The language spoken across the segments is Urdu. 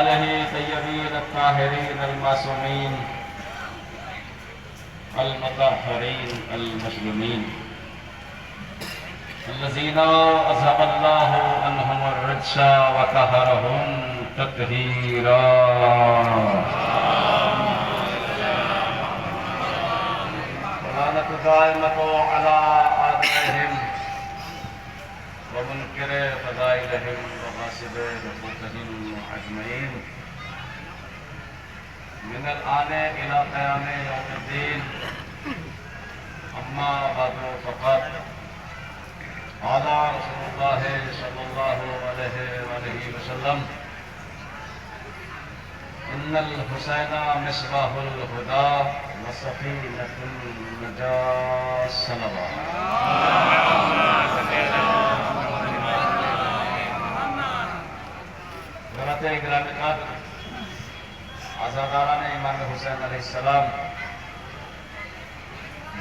آلہ طیبین الطاہرین المعصومین المطہرین المظلومین الذین اذهب اللہ عنہم الرجس وطہرہم تطہیرا ولعنۃ دائمۃ علی اعدائہم ومنکر فضائلہم وغاصب حقوقہم اجمعین من الآن إلى قیام یوم الدین اما بعد فقط قال رسول اللہ صلی اللہ علیہ وآلہ وسلم ان الحسین مصباح الہدی وسفینۃ النجاة صلوات حضرات اکرام قدر عزاداران امام حسین علیہ السلام،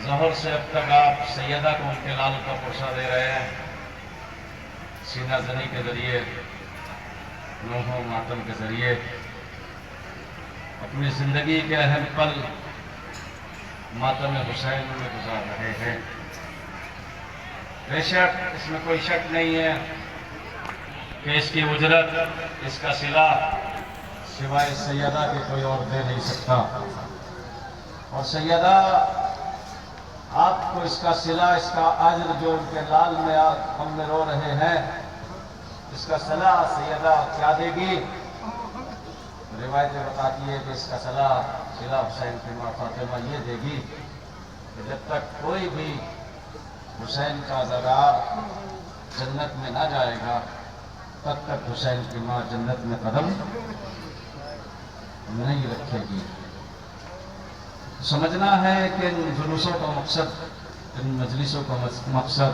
ظہر سے اب تک آپ سیدہ کو ان کے لال کا پرسہ دے رہے ہیں، سینہ زنی کے ذریعے، نوح و ماتم کے ذریعے اپنی زندگی کے اہم پل ماتم حسین میں گزار رہے ہیں۔ بے شک اس میں کوئی شک نہیں ہے کہ اس کی اجرت، اس کا صلہ سوائے سیدہ کے کوئی اور دے نہیں سکتا، اور سیدہ آپ کو اس کا صلہ، اس کا اجر جو ان کے لال میں ہم میں رو رہے ہیں، اس کا صلہ سیدہ کیا دے گی؟ روایتیں بتاتی ہے کہ اس کا صلہ حسین کی ماں فاطمہ یہ دے گی کہ جب تک کوئی بھی حسین کا عزادار جنت میں نہ جائے گا تب تک حسین کی ماں جنت میں قدم نہیں رکھے گی۔ سمجھنا ہے کہ ان جلوسوں کا مقصد، ان مجلسوں کا مقصد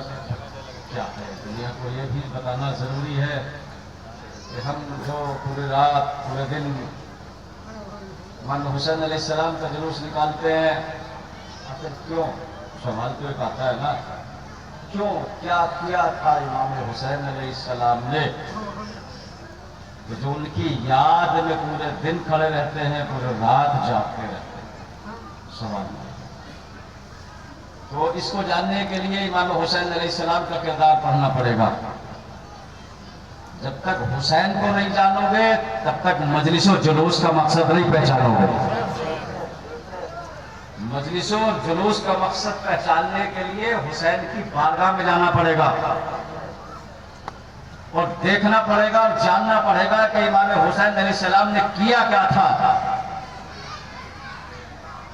کیا ہے۔ دنیا کو یہ بھی بتانا ضروری ہے کہ ہم جو پوری رات پورے دن امام حسین علیہ السلام کا جلوس نکالتے ہیں، آخر کیوں؟ سوال تو ایک آتا ہے نا، کیوں؟ کیا کیا تھا امام حسین علیہ السلام نے کہ جو ان کی یاد میں پورے دن کھڑے رہتے ہیں، پورے رات جاگتے رہتے ہیں؟ سوال تو اس کو جاننے کے لیے امام حسین علیہ السلام کا کردار پڑھنا پڑے گا۔ جب تک حسین کو نہیں جانو گے تب تک مجلس و جلوس کا مقصد نہیں پہچانو گے۔ مجلس و جلوس کا مقصد پہچاننے کے لیے حسین کی بارگاہ میں جانا پڑے گا اور دیکھنا پڑے گا اور جاننا پڑے گا کہ امام حسین علیہ السلام نے کیا کیا تھا،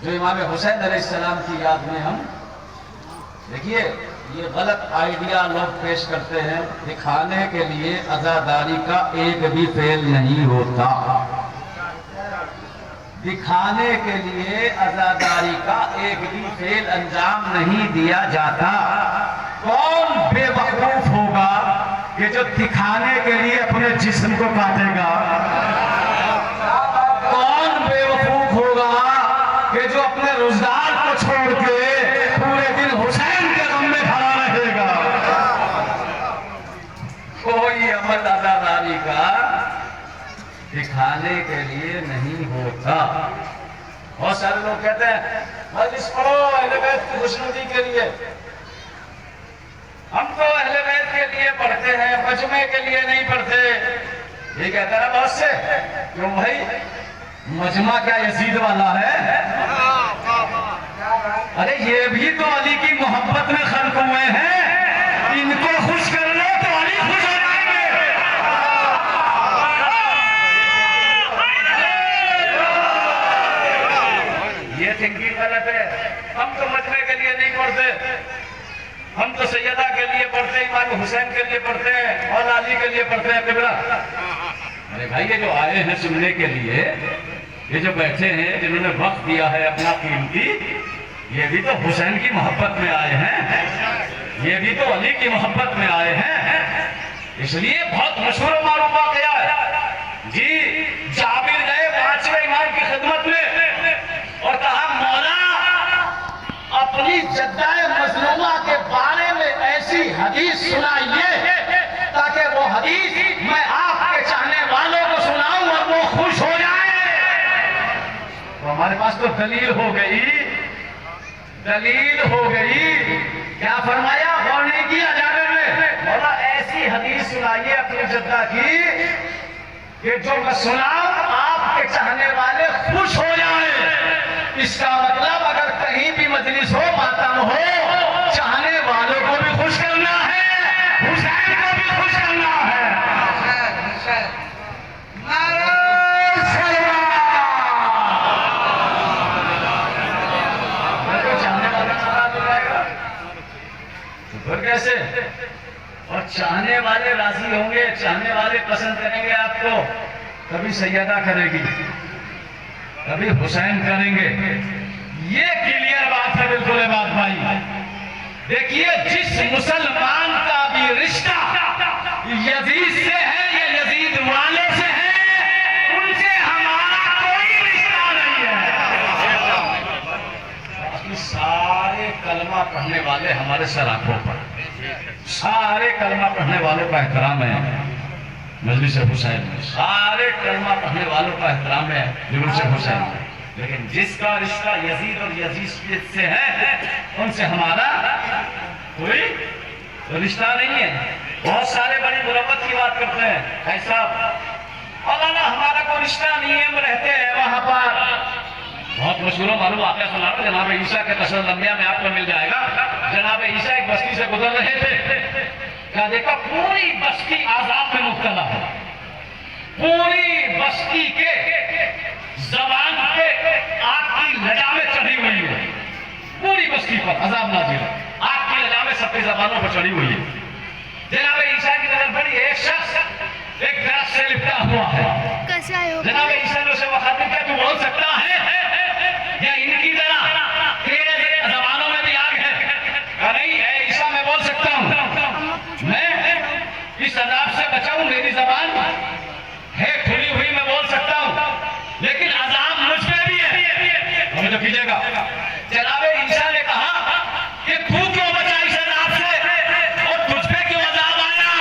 جو امام حسین علیہ السلام کی یاد میں ہم دیکھیے یہ غلط آئیڈیا لوگ پیش کرتے ہیں، دکھانے کے لیے عزاداری کا ایک بھی فعل نہیں ہوتا، دکھانے کے لیے عزاداری کا ایک بھی فعل انجام نہیں دیا جاتا۔ کون بے وقوف ہوگا کہ جو دکھانے کے لیے اپنے جسم کو کاٹے گا؟ کون بے وقوف ہوگا کہ جو اپنے روزگار کو چھوڑ کے پورے دن حسین کے غم میں کھڑا رہے گا؟ کوئی عمل عزاداری کا دکھانے کے لیے نہیں ہوتا۔ بہت سارے لوگ کہتے ہیں مجلس پڑھو اہل بیت کی خوشنودی کے لیے، ہم تو اہل بیت کے لیے پڑھتے ہیں، مجمع کے لیے نہیں پڑھتے۔ یہ کہتا ہے بہت سے، کیوں بھائی مجمع کیا یزید والا ہے؟ ارے یہ بھی تو علی کی محبت میں خلق ہوئے ہیں، ان کو خوش کر لو تو علی خوش ہو جائیں گے۔ یہ تھنکنگ غلط ہے۔ ہم تو مجمع کے لیے نہیں پڑھتے، ہم تو سیدہ کے لیے پڑھتے ہیں، امام حسین کے لیے پڑھتے ہیں اور علی کے لیے پڑھتے ہیں۔ قبلہ ارے بھائی یہ جو آئے ہیں سننے کے لیے، یہ جو بیٹھے ہیں جنہوں نے وقت دیا ہے اپنا قیمتی، یہ بھی تو حسین کی محبت میں آئے ہیں، یہ بھی تو علی کی محبت میں آئے ہیں۔ اس لیے بہت مشہور و معروف واقعہ ہے جی، جابر گئے 5ویں امام کی خدمت میں اور کہا مولا اپنی جدہ مظلومہ کے بارے میں ایسی حدیث سنائیے تاکہ وہ حدیث میں آپ کے چاہنے والوں کو سناؤں اور وہ خوش پاس تو دلیل ہو گئی، دلیل ہو گئی. کیا فرمایا؟ غور نہیں کیا جابر نے. مولا ایسی حدیث سنائیے اپنی جدہ کی کہ جو میں سناؤں آپ کے چاہنے والے خوش ہو جائیں. اس کا مطلب اگر کہیں بھی مجلس ہو، ماتم ہو، چاہنے والوں کو بھی خوش کرنا ہے، حسین کو بھی خوش کرنا ہے. پھر کیسے؟ اور چاہنے والے راضی ہوں گے، چاہنے والے پسند کریں گے آپ کو. کبھی سیدہ کرے گی، کبھی حسین کریں گے. یہ کلیئر بات ہے بالکل بات بھائی. دیکھیے جس مسلمان کا بھی رشتہ یزید سے ہے یا یزید والوں سے ہے، ان سے ہمارا کوئی رشتہ نہیں ہے. باقی سارے کلمہ پڑھنے والے ہمارے سراخوں پر، سارے کلمہ پڑھنے والوں کا احترام ہے مجلس حسین میں. سارے کلمہ پڑھنے والوں کا احترام ہے مجلس حسین میں. لیکن جس کا رشتہ یزید اور یزید سے ہے، ان سے ہمارا کوئی رشتہ نہیں ہے. بہت سارے بڑی مروت کی بات کرتے ہیں. ایسا مولانا ہمارا کوئی رشتہ نہیں ہے، ہم رہتے ہیں وہاں پر. بہت مشہور معلوم واقعہ سنا رہا. جناب عیسیٰ کے قصص الانبیاء میں آپ کو مل جائے گا. جناب عیسیٰ ایک بستی سے گزر رہے تھے. کیا دیکھا؟ پوری بستی عذاب میں مبتلا ہے. پوری بستی کے زبان پہ آگ کی لجامیں چڑھی ہوئی ہے. پوری بستی پر عذاب نازل ہے. آگ کی لجامیں سب کی زبانوں پر چڑھی ہوئی ہے. جناب عیسیٰ کی نظر پڑی، ایک شخص ایک درخت سے لپٹا ہوا ہے. جناب عیسیٰ نے اسے مخاطب کیا، تو بول سکتا ہے یا ان کی طرح تیرے زبانوں میں بھی آگ ہے؟ کہا نہیں اے عیسیٰ، میں بول سکتا ہوں. میں اس عذاب سے بچاؤں، میری زبان ہے کھلی ہوئی، میں بول سکتا ہوں. لیکن عذاب مجھ پہ بھی ہے. ہمیں تو کیجئے گا. جناب عیسیٰ نے کہا کہ تو کیوں بچا اس عذاب سے اور تجھ پہ کیوں عذاب آیا؟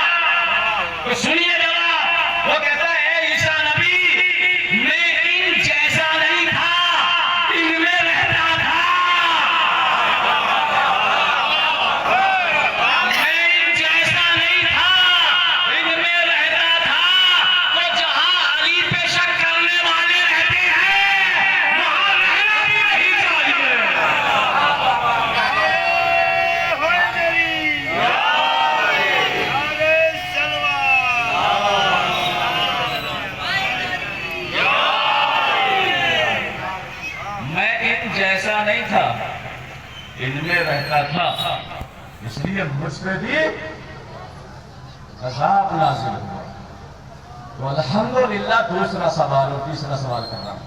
تو سنیے جواب. وہ کہتا ہے اے عیسیٰ نبی، میں ان جیسا نہیں تھا، ان میں رہتا تھا. میں ان جیسا نہیں تھا، ان میں رہتا تھا. تو جہاں علی پہ شک کرنے والے رہتے ہیں، وہاں رہنا بھی نہیں چاہیے. میں ان جیسا نہیں تھا، ان میں رہتا تھا، اس لیے مجھ پہ بھی عذاب نازل ہوا. تو الحمدللہ دوسرا سوال اور تیسرا سوال کر رہا ہوں.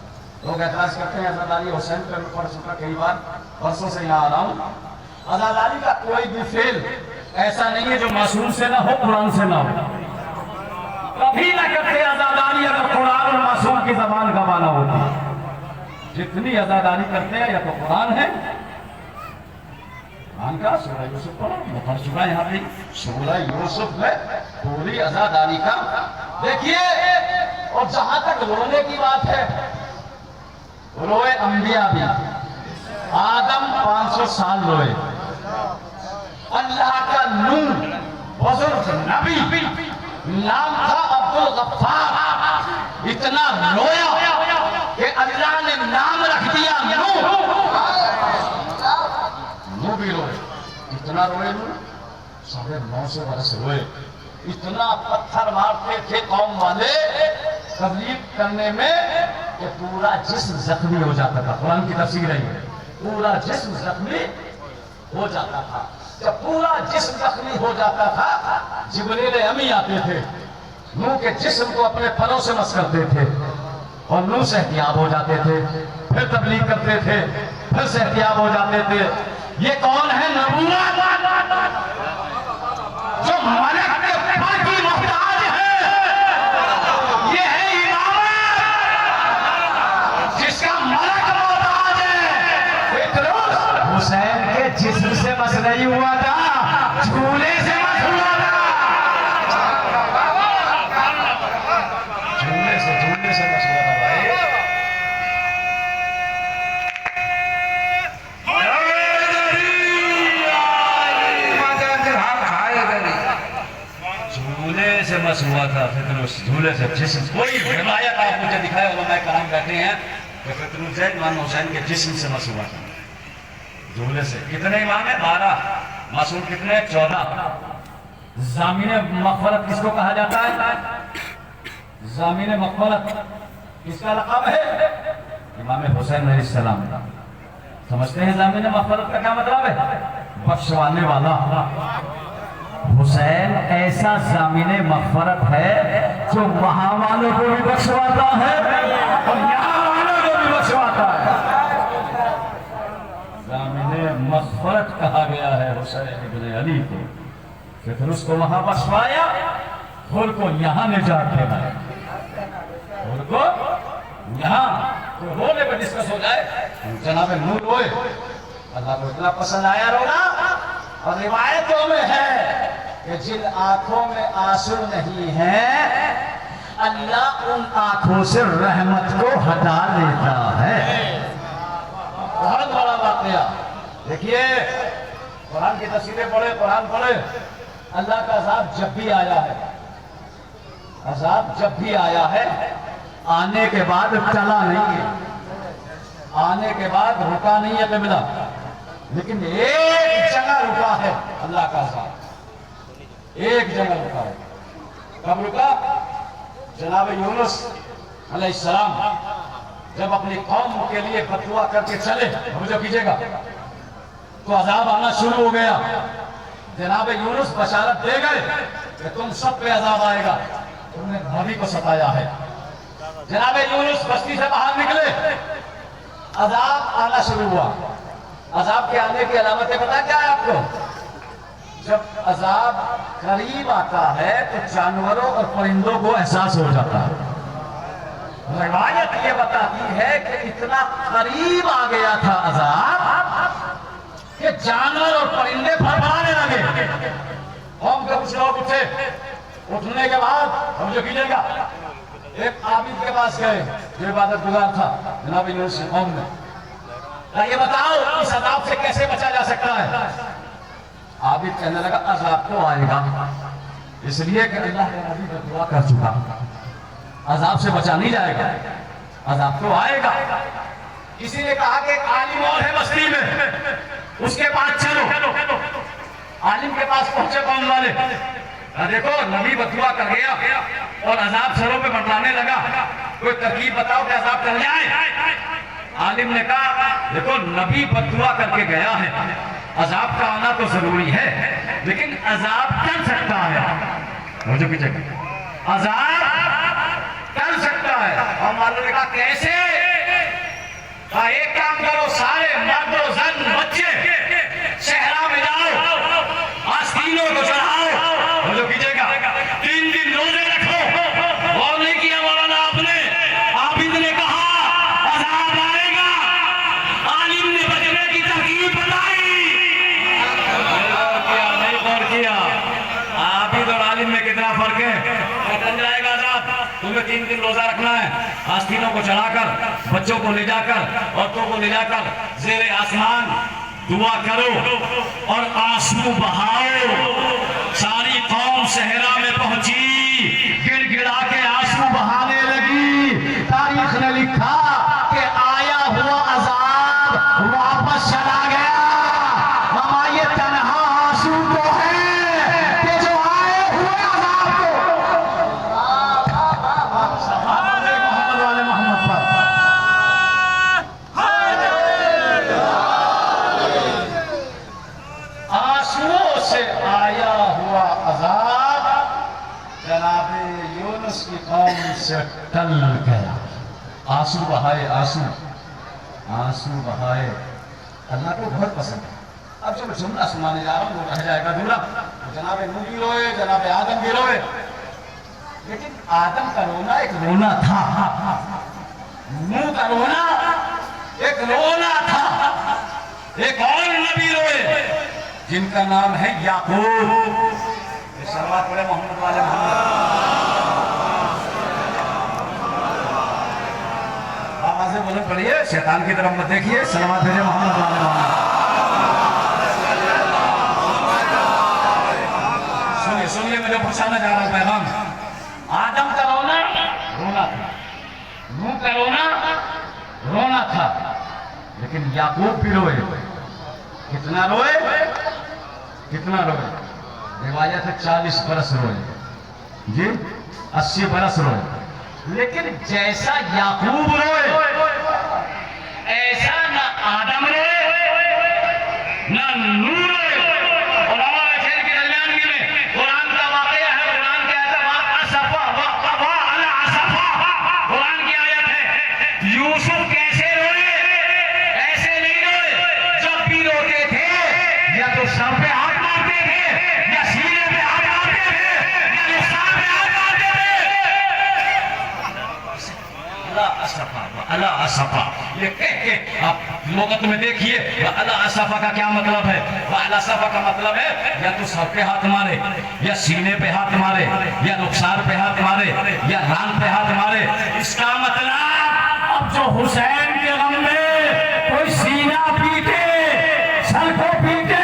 لوگ اعتراض کرتے ہیں حضرت علی حسین پہ پڑھ چکا کئی بار، برسوں سے یہاں آ رہا ہوں. حضرت علی کا کوئی بھی فعل ایسا نہیں ہے جو معصوم سے نہ ہو، قرآن سے نہ ہو. کبھی نہ کرتے عزاداری اگر قرآن اور معصوم کی زبان کا معنی ہوتی. جتنی عزاداری کرتے ہیں یا تو قرآن ہے، قرآن کا سورہ یوسف پڑھو، میں پڑھ چکا یہاں پہ سورہ یوسف میں پوری عزاداری کا. دیکھیے، اور جہاں تک رونے کی بات ہے، روئے انبیاء بھی. آدم 500 سال روئے. اللہ کا نور بزرگ نبی، نام تھا عبدالغفار، اتنا رویا کہ اللہ نے نام رکھ دیا نوح. نوح بھی روئے. اتنا روئے نوح، 950 برس روئے. اتنا پتھر مارتے تھے قوم والے تبلیغ کرنے میں کہ پورا جسم زخمی ہو جاتا تھا. قرآن کی تفسیر ہے، پورا جسم زخمی ہو جاتا تھا. جب پورا جسم زخمی ہو جاتا تھا، جبریل امی آتے تھے، نوح کے جسم کو اپنے پروں سے مس کرتے تھے اور نوح سے احتیاب ہو جاتے تھے. پھر تبلیغ کرتے تھے، پھر سے احتیاب ہو جاتے تھے. یہ کون ہے؟ نبوت جو ملک کے پر کی محتاج ہے. یہ ہے امامت جس کا ملک محتاج ہے. حسین کے جسم سے مس نہیں ہوا تھا، جھولے سے مس ہوا تھا. جھولے سے مس ہوا تھا بھائی. جھولے سے مس ہوا تھا فتن اس جھولے سے جسم کوئی روایت آپ مجھے دکھائے علماء کرام بیٹھے ہیں کہ فتن زید امام حسین کے جسم سے مس ہوا تھا جھولے سے. کتنے امام ہیں؟ 12. معصوم کتنے؟ 14. ضامن مغفرت کس کو کہا جاتا ہے؟ ضامن مغفرت کس کا لقب ہے؟ امام حسین علیہ السلام. سمجھتے ہیں ضامن مغفرت کا کیا مطلب ہے؟ بخشوانے والا. حسین ایسا ضامن مغفرت ہے جو وہاں والوں کو بھی بخشواتا ہے اور یہاں والوں کو بھی بخشواتا ہے. ضامن مغفرت کہا گیا ہے حسین ابن علی کو کہ پھر اس کو وہاں بخشوایا خود کو یہاں نجات دے گا. خود کو یہاں کوئی رونے پہ ڈسکس ہو جائے جناب نور روئے اللہ کو اتنا پسند آیا رونا. اور روایتوں میں ہے کہ جن آنکھوں میں آنسو نہیں ہیں اللہ ان آنکھوں سے رحمت کو ہٹا لیتا ہے. بہت بڑا واقعہ. دیکھیے قرآن کی تفسیریں پڑھے قرآن پڑھے. اللہ کا عذاب جب بھی آیا ہے عذاب جب بھی آیا ہے آنے کے بعد چلا نہیں ہے آنے کے بعد رکا نہیں ہے قبلہ لیکن ایک جگہ رکا ہے اللہ کا عذاب ایک جگہ رکا ہے. کب رکا؟ جناب یونس علیہ السلام جب اپنی قوم کے لیے فتوا کر کے چلے مجھے کیجئے گا تو عذاب آنا شروع ہو گیا. جناب یونس بشارت دے گئے کہ تم سب پہ عذاب آئے گا تم نے نبی کو ستایا ہے. جناب یونس بستی سے باہر نکلے عذاب آنا شروع ہوا. عذاب کے آنے کی علامتیں پتہ کیا ہے آپ کو؟ جب عذاب قریب آتا ہے تو جانوروں اور پرندوں کو احساس ہو جاتا ہے. روایت یہ بتاتی ہے کہ اتنا قریب آ گیا تھا عذاب کہ جانور اور پرندے بھڑبڑانے لگے. قوم کے کچھ لوگ اٹھے. اٹھنے کے بعد ہم جو کیجئے گا ایک عابد کے پاس گئے جو عبادت گزار تھا جناب یونس قوم میں. یہ بتاؤ اس عذاب سے کیسے بچا جا سکتا ہے؟ عابد کہنے لگا عذاب تو آئے گا اس لیے کہ اللہ کے نبی نے دعا کر چکا. عذاب سے بچا نہیں جائے گا عذاب تو آئے گا. کسی نے کہا کہ ایک عالم اور ہے بستی میں اس کے پاس چلو. عالم کے پاس پہنچے قوم والے. دیکھو نبی بدعا کر گیا اور عذاب سروں پہ منڈلانے لگا کوئی ترکیب بتاؤ کہ عذاب ٹل جائے. عالم نے کہا دیکھو نبی بدعا کر کے گیا ہے عذاب کا آنا تو ضروری ہے لیکن عذاب ٹل سکتا ہے. مجھے پیچھے عذاب ٹل سکتا ہے. اور معلوم نے کہا کیسے؟ کہا ایک کام کرو سارے مرد و زن بچے صحرا میں جاؤ آستینوں کو چڑھاؤ. مجھے کیجئے گا 3 دن روزے رکھو. غور نہیں کیا مولانا آپ نے. عابد نے کہا عذاب آئے گا. عالم نے بچنے کی ترکیب بتائی. نہیں غور کیا. عابد اور عالم میں کتنا فرق ہے؟ ختم جائے گا عذاب. تمہیں 3 دن روزہ رکھنا ہے آستینوں کو چڑھا کر بچوں کو لے جا کر عورتوں کو لے جا کر زیر آسمان دعا کرو اور آنسو بہاؤ. ساری قوم صحرا میں پہنچی گڑ گڑا کے آنسو بہانے لگی. تاریخ نے لکھا کہ آیا ہوا عذاب واپس چلا گیا. ماما یہ تنہا آنسو تو ہے کہ جو آئے ہوئے عذاب کو محمد والے محمد پر سے آیا ہوا عذاب جناب یونس کی قوم سے ٹل گیا. آنسو بہائے آنسو بہائے. اللہ کو بہت پسند ہے. اب جب جملہ سنانے جا رہا ہوں وہ رہ جائے گا جملہ. جناب نوح بھی روئے جناب آدم بھی روئے لیکن آدم کا رونا ایک رونا تھا. نوح کا رونا ایک رونا تھا. ایک اور نبی روئے جن کا نام ہے یعقوب. سلوات پڑھے محمد والے محمد. آوازیں بلند پڑھیے شیطان کی طرف مت دیکھیے. سلوات پڑھے محمد والے محمد. سنیے جو پہنچانا جا رہا ہوں پیغام. آدم کا رونا رونا تھا, نوح کا رونا تھا, لیکن یعقوب بھی روئے. کتنا روئے؟ روایت ہے 40 برس روئے, جی 80 برس روئے. لیکن جیسا یعقوب روئے ایسا نہ آدم روئے نہ نوح روئے. علماء کے درمیان میں قرآن کا واقعہ ہے, قرآن کی آیت قرآن کی آیت ہے. یوسف کیسے روئے؟ ایسے نہیں روئے. جب بھی روتے تھے یا تو سر پہ ہاتھ مارتے تھے یا سینے پہ ہاتھ مارتے تھے یا رخسار پہ ہاتھ مارتے تھے. اللہ اسفا یہ کہہ کے آپ لغت میں دیکھیے اللہ اسفا کا کیا مطلب ہے. اللہ اسفا کا مطلب ہے یا تو سر پہ ہاتھ مارے یا سینے پہ ہاتھ مارے یا رخسار پہ ہاتھ مارے یا ران پہ ہاتھ مارے. اس کا مطلب اب جو حسین کے غم میں کوئی سینہ پیٹے, سر کو پیٹے,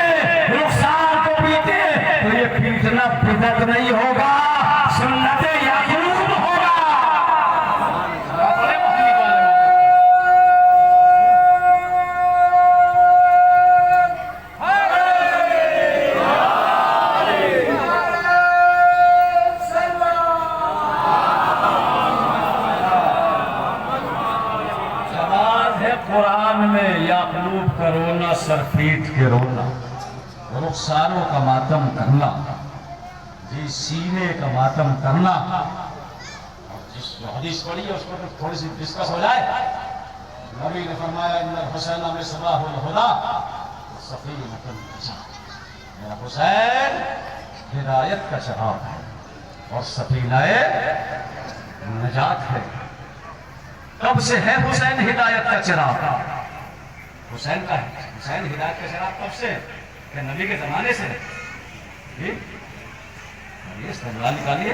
رخسار کو پیٹے تو یہ پیٹنا بدعت نہیں ہوگا, سنت یعقوب ہوگا. قرآن میں یعقوب کا رونا سر پیٹ کے رونا, رخساروں کا ماتم کرنا, جی سینے کا ماتم کرنا. جس جو حدیث پڑھی ہے اس پر تھوڑی سی ڈسکس ہو جائے. نبی نے فرمایا ان الحسین مصباح الہدی سفینۃ النجات, میرا حسین ہدایت کا چراغ ہے اور سفینہ نجات ہے. کب سے ہے حسین ہدایت کا چراغ؟ حسین کا ہے, حسین ہدایت کا چراغ کب سے؟ کہ نبی کے زمانے سے. نکالیے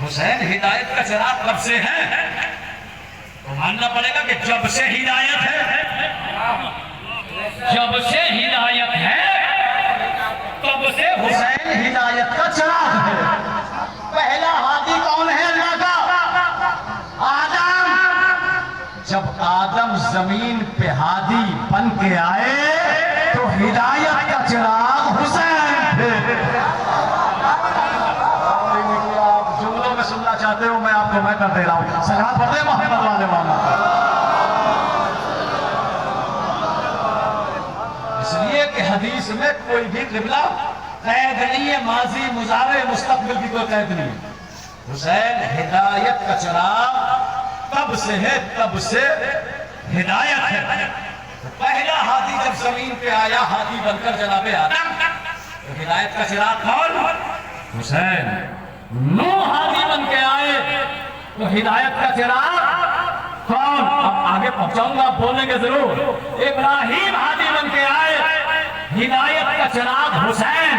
حسین ہدایت کا چراغ کب سے ہے؟ تو ماننا پڑے گا کہ جب سے ہدایت ہے, جب سے ہدایت ہے تب سے حسین ہدایت کا چراغ ہے. پہلا ہادی کون ہے اللہ کا؟ آدم. جب آدم زمین پہ ہادی بن کے آئے تو ہدایت کا چراغ حسین تھے. آپ جملوں میں سننا چاہتے ہو میں آپ کو میں کر دے رہا ہوں. سلام پڑھتے محمد والے والا. اس لیے کہ حدیث میں کوئی بھی قبلہ قید نہیں ہے, ماضی مضارع مستقبل کی کوئی قید نہیں ہے. حسین ہدایت کا چراغ تب سے ہے, تب سے ہدایت ہے. پہلا ہادی جب زمین پہ آیا ہادی بن کر جناب آدم, تو ہدایت کا چراغ کون؟ حسین. نوح ہادی بن کے آئے تو ہدایت کا چراغ کون؟ اب آگے پہنچاؤں گا, بولیں گے ضرور. ابراہیم ہادی بن کے آئے, ہدایت کا چراغ حسین.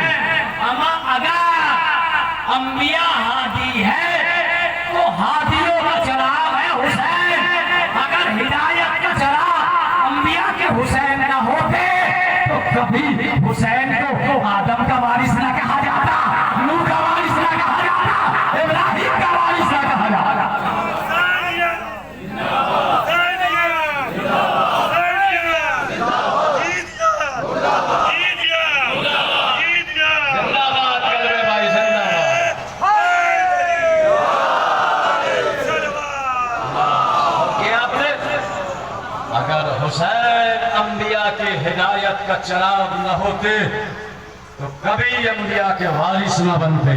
اما اگر انبیاء ہادی ہے تو ہادیوں کا چراغ ہے حسین. اگر ہدایت کا چراغ انبیاء کے حسین نہ ہوتے تو کبھی حسین کو آدم کا وارث نہ کہا جاتا, نوح کا وارث نہ کہا جاتا, ابراہیم کا وارث نہ کہا جاتا. حسین انبیاء کی ہدایت کا چراغ نہ ہوتے تو کبھی انبیاء کے وارث نہ بنتے.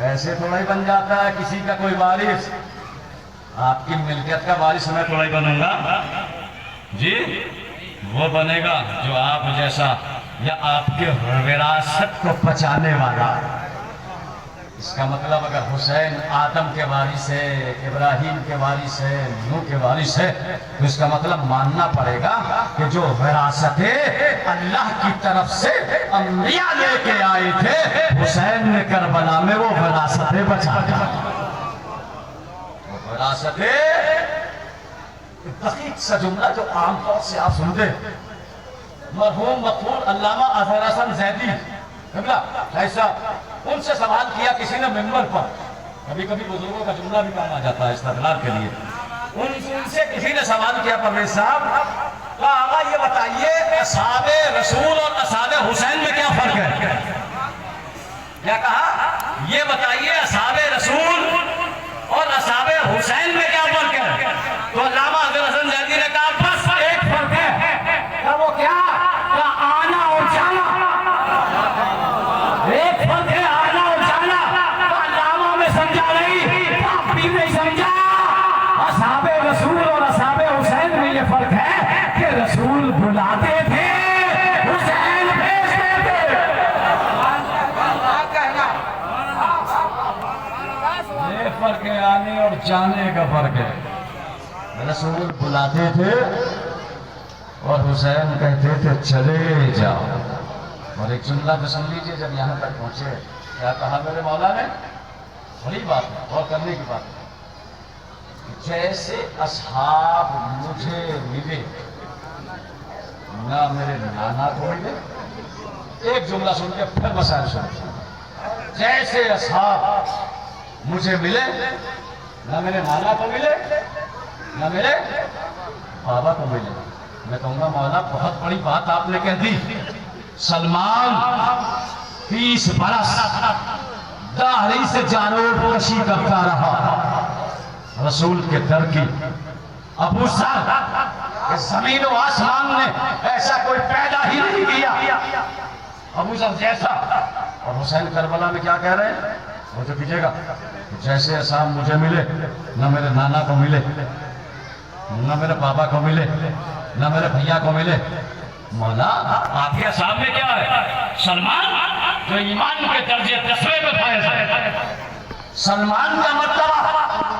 ایسے تھوڑا ہی بن جاتا ہے کسی کا کوئی وارث. آپ کی ملکیت کا وارث میں تھوڑا ہی بنوں گا, جی وہ بنے گا جو آپ جیسا یا آپ کے وراثت کو بچانے والا. اس کا مطلب اگر حسین آدم کے وارث ہے, ابراہیم کے وارث ہے, نوح کے وارث ہے, تو اس کا مطلب ماننا پڑے گا کہ جو وراثت اللہ کی طرف سے انبیاء لے کے آئے تھے حسین نے کربلا میں وہ وراثت بچا دی. وہ وراثت دقیق سا جملہ جو عام طور سے آپ سنتے, مرحوم مقبول علامہ اظہر حسن زیدی ایسا ان سے سوال کیا کسی نے ممبر پر، کبھی کبھی بزرگوں کا جملہ بھی کام آ جاتا ہے استدلال کے لیے، ان سے کسی نے سوال کیا پرویز صاحب، کہا آقا یہ بتائیے اصحاب رسول اور اصحاب حسین میں کیا فرق ہے؟ کیا کہا؟ یہ بتائیے اصحاب رسول اور اصحاب حسین میں کیا فرق ہے؟ تو علامہ حضرت حسن زیدی نے کہا بس ایک فرق ہے، کہا وہ کیا؟ کہا آنا اور جانا، ایک فرق ہے آنا اور جانا۔ کہا علامہ میں سمجھا نہیں، آپ بھی نہیں سمجھا۔ اصحاب رسول اور اصحاب حسین میں یہ فرق ہے کہ رسول بلاتے تھے، حسین بھیجتے تھے۔ یہ فرق ہے آنے اور جانے کا فرق ہے، رسول بلاتے تھے اور حسین کہتے تھے چلے جاؤ۔ اور ایک جملہ تو سن لیجئے جب یہاں تک پہنچے، کیا کہا میرے مولا نے؟ بڑی بات ہے اور کرنے کی بات ہے، جیسے اصحاب مجھے ملے نہ میرے نانا کو ملے، ایک جملہ سن کے پھر مسائل سن، جیسے اصحاب مجھے ملے نہ میرے نانا کو ملے نہ میرے بابا کو ملے۔ میں کہوں گا مولا بہت بڑی بات آپ نے کہہ دی، سلمان 30 برس داڑھی سے جانور کشی کرتا رہا رسول کے در کی، ابو ذر زمین و آسمان نے ایسا کوئی پیدا ہی نہیں کیا ابو ذر جیسا۔ اور حسین کربلا میں کیا کہہ رہے ہیں؟ وہ جو کیجئے گا جیسے اصحاب مجھے ملے نہ میرے نانا کو ملے نہ میرے بابا کو ملے نہ میرے بھیا کو ملے۔ مولا آپ کے اصحاب میں کیا ہے؟ سلمان جو ایمان کے درجے 10ویں میں فائز ہے، سلمان کا مرتبہ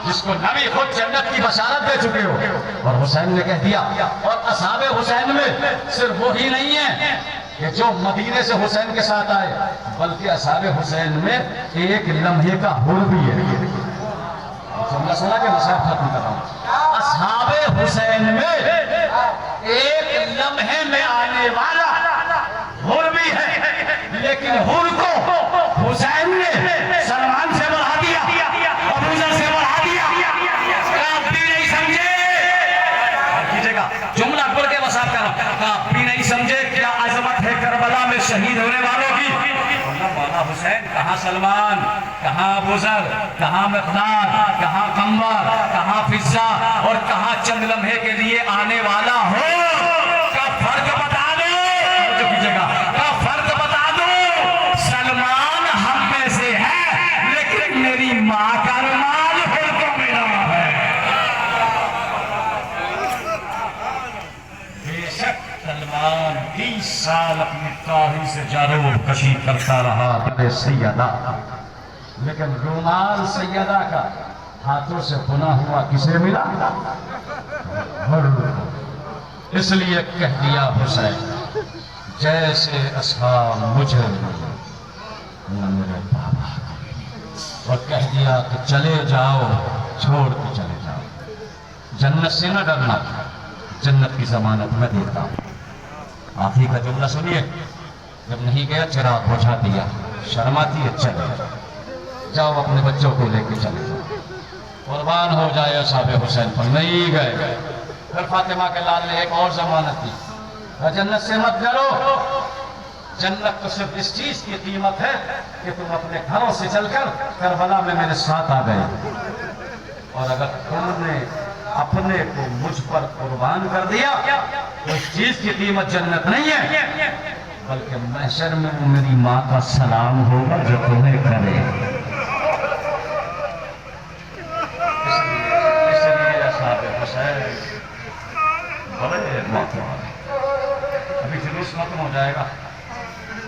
جس کو نبی خود جنت کی بشارت دے چکے ہو۔ اور حسین نے کہہ دیا، اور اصحاب حسین میں صرف وہی نہیں ہے کہ جو مدینے سے حسین کے ساتھ آئے، بلکہ اصحاب حسین میں ایک لمحے کا حر بھی ہے۔ جملہ سنا کہ مسائل ختم کر رہا ہوں، اصحاب حسین میں ایک لمحے میں آنے والا حر بھی ہے، لیکن حر کو حسین نے سلمان سے بڑھا دیا، ابو ذر سے بڑھا دیا۔ آپ بھی نہیں سمجھے، کیجئے گا جملہ پڑھ کے بس آپ کا، آپ بھی نہیں سمجھے کیا عظمت ہے کربلا میں شہید ہونے والوں کی۔ مولا حسین کہاں سلمان، کہاں ابو ذر، کہاں مقداد، کہاں قمر، کہاں فضہ، اور کہاں چند لمحے کے لیے آنے والا ہو کا فرق بتا دو، جو کیجئے گا کا فرق بتا دو۔ سلمان ہم میں سے ہے، لیکن میری ماں کا رومال پھر کو ملا ہے۔ بے شک سلمان 20 سال اپنی کاہی سے جارور کشی کرتا رہا بے سیدہ، لیکن رومال سیدہ کا ہاتھوں سے بنا ہوا کسے ملا؟ اس لیے کہہ دیا حسین جیسے اصحاب مجھے ملے نہ میرے بابا کو، اور کہہ دیا کہ چلے جاؤ، چھوڑ کے چلے جاؤ، جنت سے نہ ڈرنا، جنت کی ضمانت میں دیتا ہوں۔ آخری کا جملہ سنیے، جب نہیں گیا چراغ بجھا دیا، شرم آتی ہے چلے جاؤ، اپنے بچوں کو لے کے چلے جاؤ، قربان ہو جائے اصحاب حسین پر۔ نہیں گئے، پھر فاطمہ کے لال نے ایک اور ضمانت دی، جنت سے مت ڈرو، جنت تو صرف اس چیز کی قیمت ہے کہ تم اپنے گھروں سے چل کر کربلا میں میرے ساتھ آ گئے، اور اگر تم نے اپنے کو مجھ پر قربان کر دیا تو اس چیز کی قیمت جنت نہیں ہے، بلکہ محشر میں وہ میری ماں کا سلام ہوگا جو تمہیں کرے۔ اس لیے اصحاب حسین بڑے موقع، ابھی جلوس ختم ہو جائے گا،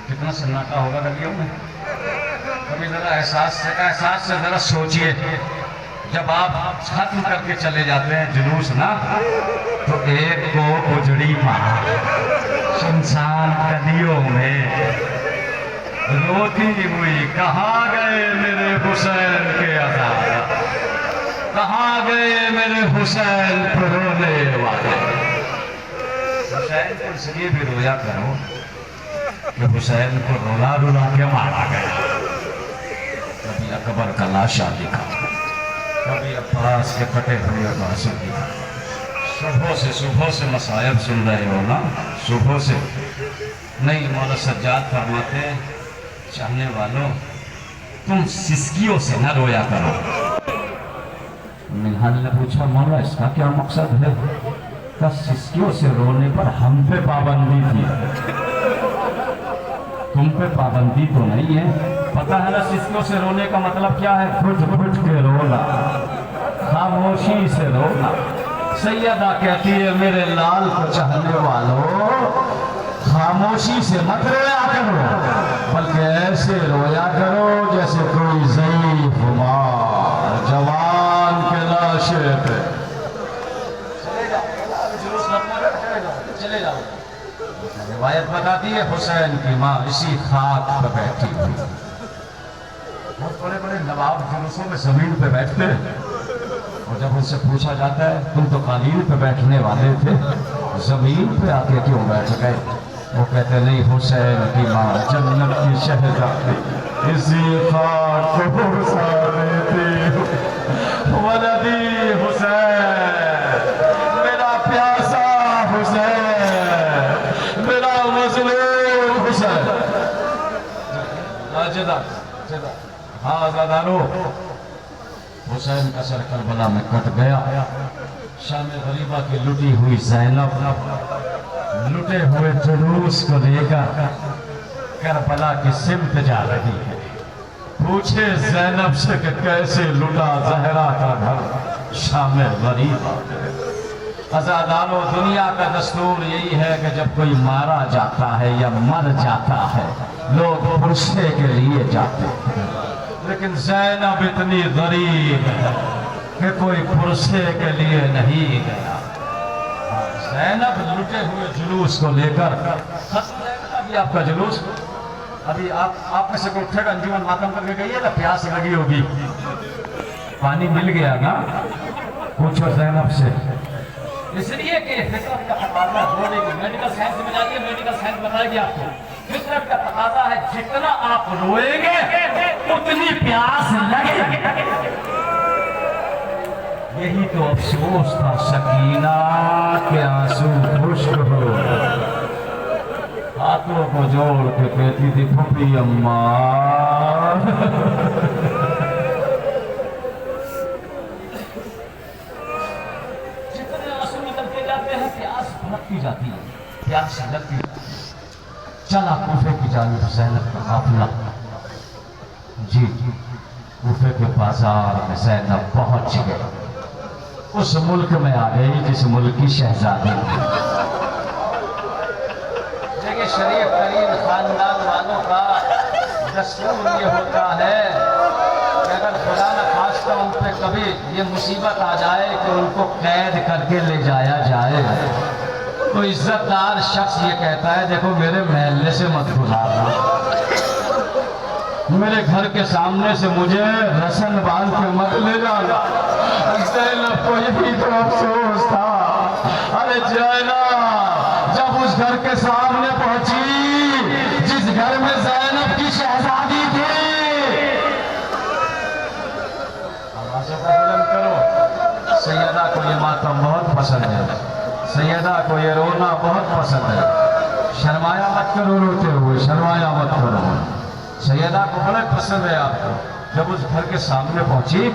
کتنا سناٹا ہوگا گلیوں میں، کبھی ذرا احساس سے ذرا سوچئے، جب آپ ختم کر کے چلے جاتے ہیں جلوس نا، تو ایک کو اجڑی ماں انسان گلیوں میں روتی ہوئی، کہاں گئے میرے حسین کے عزا، کہاں گئے میرے حسین پر رونے والے۔ حسین کو اس لیے بھی رویا کرو کہ حسین کو رولا رولا کے مارا گیا، اکبر کا لاشا دکھا، کبھی عباس کے کٹے ہوئے بازو دکھا۔ صبح سے مصائب سن رہے ہو نا، صبح سے نہیں۔ مولا سجاد فرماتے ہیں چاہنے والوں تم سسکیوں سے نہ رویا کرو۔ منہال نے پوچھا مولا اس کا کیا مقصد ہے؟ کہ سسکیوں سے رونے پر ہم پہ پابندی تھی، تم پہ پابندی تو نہیں ہے۔ پتہ ہے نا سسکیوں سے رونے کا مطلب کیا ہے؟ گھٹ گھٹ کے رونا، خاموشی سے رونا۔ سیدہ کہتی ہے میرے لال کو چاہنے والوں خاموشی سے مت رویا کرو، بلکہ ایسے رویا کرو جیسے کوئی ضعیف ماں جوان کے لاشے پہ۔ چلے جاؤ۔ روایت بتاتی ہے حسین کی ماں اسی خاک پہ بیٹھی ہوئی۔ بہت بڑے بڑے نواب جلوسوں میں زمین پہ بیٹھتے ہیں، اور جب ان سے پوچھا جاتا ہے تم تو قالین پہ بیٹھنے والے تھے، زمین پہ آ کے کیوں بیٹھ گئے؟ وہ کہتے نہیں حسین کی ماں جنت کی شہزادی اسی خاک کو گزارے تھے۔ ولدی حسین، میرا پیاسا حسین، میرا مظلوم حسین۔ ہاں زادارو، حسین کا سر کربلا میں کٹ گیا۔ شام غریبہ کی لٹی ہوئی زینب لٹے ہوئے جلوس کو لے کر کربلا کی سمت جا رہی ہے۔ پوچھے زینب سے کہ کیسے لٹا زہرا کا گھر شام غریبہ۔ عزادارو، دنیا کا دستور یہی ہے کہ جب کوئی مارا جاتا ہے یا مر جاتا ہے لوگ پرسے کے لیے جاتے ہیں، لیکن زینب اتنی غریب ہے کہ کوئی پرسے کے لیے نہیں گیا۔ زینب لٹے ہوئے جلوس کو لے کر ابھی آپ کا جلوس، ابھی آپ میں سے کوئی اٹھے گا انجمن ماتم کر کے گئی ہے نا، پیاس لگی ہوگی، پانی مل گیا نا؟ پوچھو زینب سے۔ اس لیے کہ فطرت کا تقاضا رونے کی، میڈیکل سائنس میں جاتی ہے، میڈیکل سائنس بتائے گی آپ کو، فطرت کا تقاضا ہے جتنا آپ روئیں گے اتنی پیاس لگے گی۔ یہی تو افسوس تھا سکینہ کے آنسو خشک ہو، ہاتھوں کو جوڑ کے کہتی تھی پھوپھی اماں۔ جتنے آنسو نکلتے جاتے ہیں پیاس بھڑکتی جاتی ہے، پیاس لگتی ہے۔ چلا کوفے کی جانب زینب کا قافلہ، جی کوفے کے بازار میں زینب پہنچ گئے، اس ملک میں آ گئی جس ملک کی شہزادی تھی۔ دیکھیں شریف ترین خاندان والوں کا دستور یہ ہوتا ہے کہ اگر خدا نخواستہ ان پہ کبھی یہ مصیبت آ جائے کہ ان کو قید کر کے لے جایا جائے تو عزت دار شخص یہ کہتا ہے دیکھو میرے محلے سے مت گزارنا، میرے گھر کے سامنے سے مجھے رسن باندھ کے مت لے جانا۔ زینب کو یہی تو افسوس تھا، ارے زینب جب اس گھر کے سامنے پہنچی جس گھر میں زینب کی شہزادی تھی، آوازوں کا بلند کرو، سیدہ کو یہ ماتم بہت پسند ہے، سیدہ کو یہ رونا بہت پسند ہے، شرمایا مت کرو، روتے ہوئے شرمایا مت کرو، سیدہ کو بڑے پسند ہے آپ کو۔ جب اس گھر کے سامنے پہنچی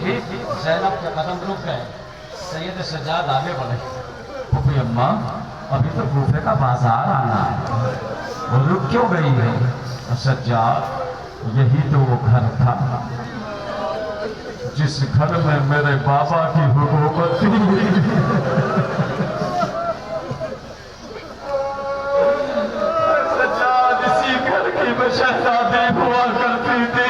زینب کے قدم رک گئے، سید سجاد آگے بڑھے، پھوپھی اماں ابھی تو کوفے کا بازار آنا ہے، وہ رک کیوں گئی ہے؟ سجاد یہی تو وہ گھر تھا جس گھر میں میرے بابا کی حکومت تھی، سجاد اسی گھر کی میں شہزادی ہوا کرتی تھی،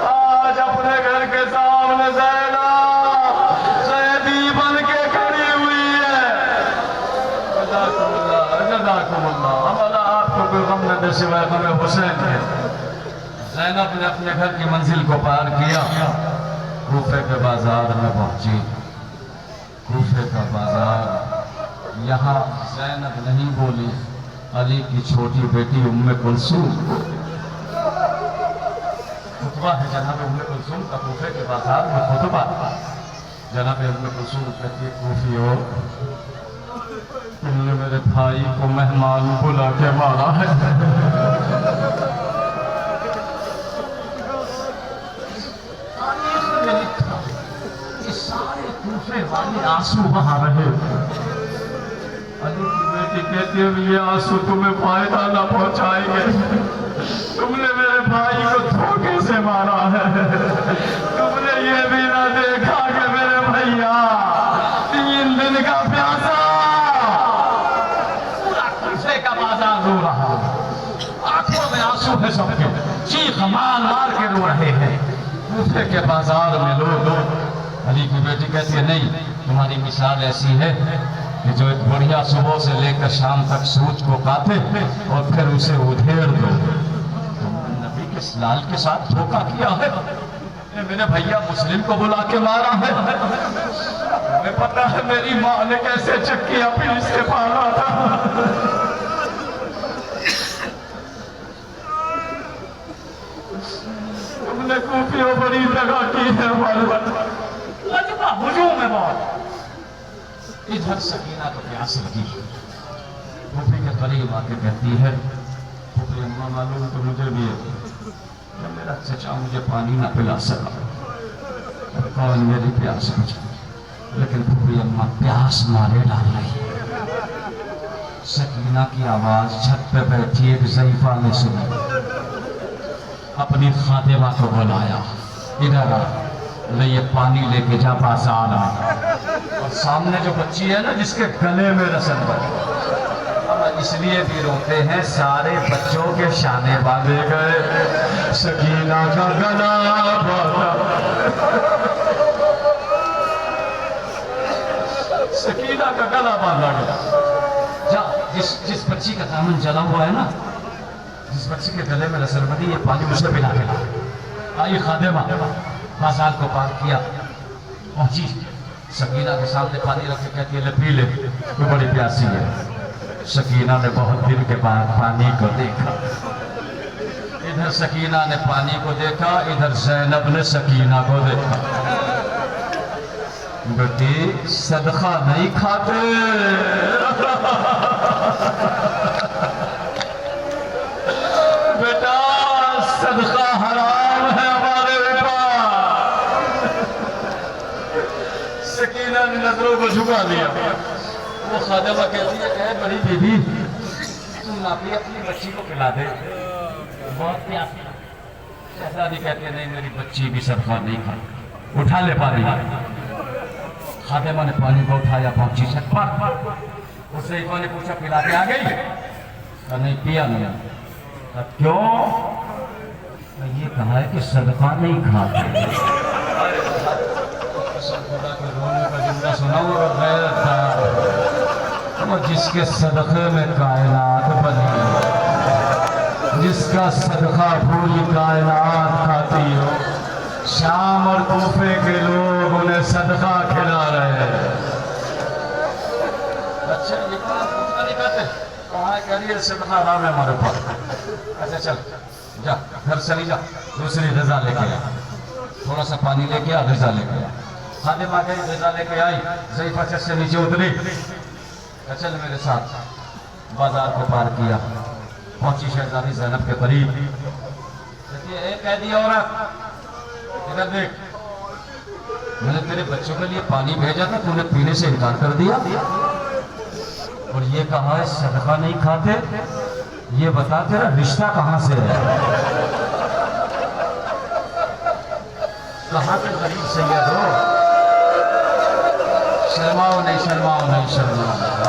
آج اپنے گھر کے سامنے زینب سیدی بن کے کھڑی ہوئی ہے۔ جزاکم اللہ، جزاکم اللہ، ہمارا آپ کو کوئی غم نہ دے سوائے غم حسین کے۔ زینب نے اپنے گھر کی منزل کو پار کیا، کوفے کے بازار میں پہنچی، کوفے کا بازار، یہاں زینب نہیں بولی، علی کی چھوٹی بیٹی ام کلثوم خطبہ ہے جناب ام کلثوم کا کوفے کے بازار میں خطبہ. جناب ام کلثوم کہتی ہے کوفیوں تم نے میرے بھائی کو مہمان بلا کے مارا ہے. سارے کوفے والے آنسو بہا رہے. علی کی بیٹی کہتی ہے یہ آنسو تمہیں فائدہ نہ پہنچائیں گے. تم نے میرے بھائی کو دھوکے سے مارا ہے. تم نے یہ بھی نہ دیکھا کہ میرے بھیا 3 دن کا پیاسا پورا کوفے کا بازار رو رہا. آنکھوں میں آنسو ہے سب کے. چیخ مار مار کے رو رہے ہیں کوفے کے بازار میں لوگ. علی کی بیٹی کہتی ہے نہیں تمہاری مثال ایسی ہے کہ جو ایک بڑھیا صبح سے لے کر شام تک سوج کو کاٹے اور پھر اسے ادھیڑ دو. نبی کے لال کے ساتھ دھوکہ کیا ہے. میرے بھیا مسلم کو بلا کے مارا ہے. ہمیں پتا ہے میری ماں نے کیسے چکیا پیس کے پالا تھا. تم نے کوفیوں بڑی دگا کی ہے. لجبا ہجوم ہے بہت. ادھر سکینہ کو پیاس لگی. پھوپھی کے قریب آ کے کہتی ہے پھوپھی اماں معلوم تو مجھے بھی ہے کہ میرا چچا مجھے پانی نہ پلا سکا. کون میری پیاس بجھا. لیکن پھوپھی اماں پیاس مارے ڈال رہی. سکینہ کی آواز چھت پہ بیٹھی ایک ضعیفہ نے سنی. اپنی خادمہ کو بلایا. ادھر آ میں یہ پانی لے کے جا بازار آ. اور سامنے جو بچی ہے نا جس کے گلے میں رسن بنی. اس لیے بھی روتے ہیں سارے بچوں کے شانے باندھے گئے. سکینہ کا گلا باندھا. سکینہ کا گلا باندھا گیا. جا جس بچی کا دامن جلا ہوا ہے نا جس بچی کے گلے میں رسن بنی یہ پانی اسے پلا کے لا. آئی خادمہ بازار کو پار کیا. پہنچی سکینہ کے سامنے پانی رکھ کے کہتی ہے لے پی لے تو بڑی پیاسی ہے. سکینہ نے بہت دن کے بعد پانی کو دیکھا. ادھر سکینہ نے پانی کو دیکھا ادھر زینب نے سکینہ کو دیکھا. بیٹی صدقہ نہیں کھاتے. بیٹا صدقہ حرام ہے ہمارے اوپر. سکینہ نے نظروں کو جھکا دیا. وہ خادمہ کہتی ہے کہ بڑی بی بی تم ناپی اپنی بچی کو پلا دے بہت پیاس ہے. شہزادی کہتی ہے نہیں میری بچی بھی صدقہ نہیں کھاتی. اٹھا لے پانی. خادمہ نے پانی کو اٹھایا. پہنچی چھت پر. اس ضعیفہ نے پوچھا پلا کے آ گئی؟ کہا نہیں پیا نہیں. کہا کیوں؟ یہ کہا ہے کہ صدقہ نہیں کھاتے. خدا کے رونے کا جملہ سنا وہ غیرت تھا. وہ جس کے صدقے میں کائنات بنی جس کا صدقہ پوری کائنات کھاتی ہو. شام اور کوفے کے لوگ انہیں صدقہ کھلا رہے ہیں. اچھا یہ کہاں نہیں کہتے کہاں کہہ رہی ہے صدقہ حرام ہے ہمارے پاس. اچھا چل جا گھر چلی جا دوسری غذا لے کے آ. تھوڑا سا پانی لے کے آ غذا لے کے آ. خادمہ گئی غذا لے کے آئی. ضعیفہ چھت سے نیچے اتری. چل میرے ساتھ. بازار کو پار کیا. پہنچی شہزادی زینب کے قریب. کہتی ہے اے قیدی عورت ادھر دیکھ میں نے تیرے بچوں کے لیے پانی بھیجا تھا تو نے پینے سے انکار کر دیا اور یہ کہا ہے صدقہ نہیں کھاتے. یہ بتا تیرا رشتہ کہاں سے ہے؟ کہاں کے غریب سید ہو؟ شرماؤ نہیں شرماؤ نہیں شرماؤ.